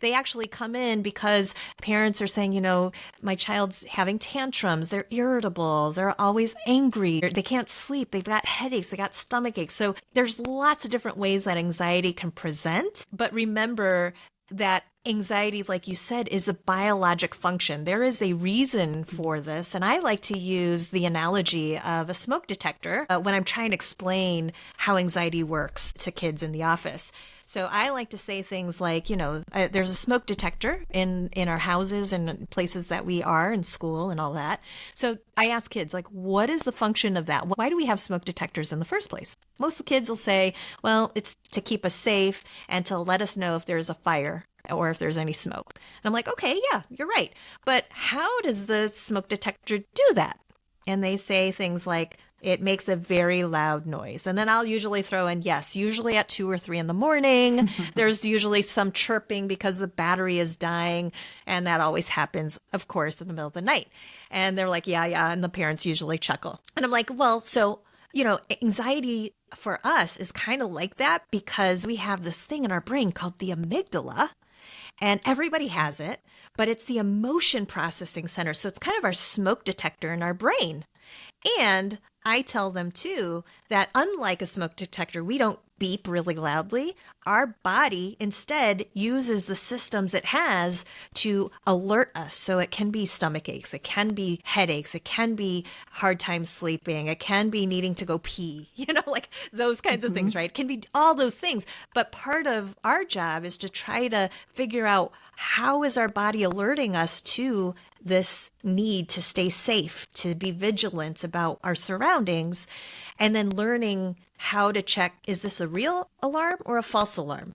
They actually come in because parents are saying, my child's having tantrums. They're irritable. They're always angry. They can't sleep. They've got headaches. They got stomach aches. So there's lots of different ways that anxiety can present. But remember that anxiety, like you said, is a biologic function. There is a reason for this. And I like to use the analogy of a smoke detector when I'm trying to explain how anxiety works to kids in the office. So I like to say things like, there's a smoke detector in our houses and places that we are in school and all that. So I ask kids, like, what is the function of that? Why do we have smoke detectors in the first place? Most of the kids will say, well, it's to keep us safe and to let us know if there's a fire or if there's any smoke. And I'm like, okay, yeah, you're right. But how does the smoke detector do that? And they say things like, it makes a very loud noise. And then I'll usually throw in, yes, usually at 2 or 3 in the morning, there's usually some chirping because the battery is dying. And that always happens, of course, in the middle of the night. And they're like, yeah. And the parents usually chuckle. And I'm like, well, so, anxiety for us is kind of like that because we have this thing in our brain called the amygdala. And everybody has it, but it's the emotion processing center. So it's kind of our smoke detector in our brain. And I tell them too that unlike a smoke detector, we don't beep really loudly. Our body instead uses the systems it has to alert us. So it can be stomach aches, it can be headaches, it can be hard time sleeping, it can be needing to go pee, like those kinds of things, right? It can be all those things. But part of our job is to try to figure out how is our body alerting us to this need to stay safe, to be vigilant about our surroundings, and then learning how to check, is this a real alarm or a false alarm?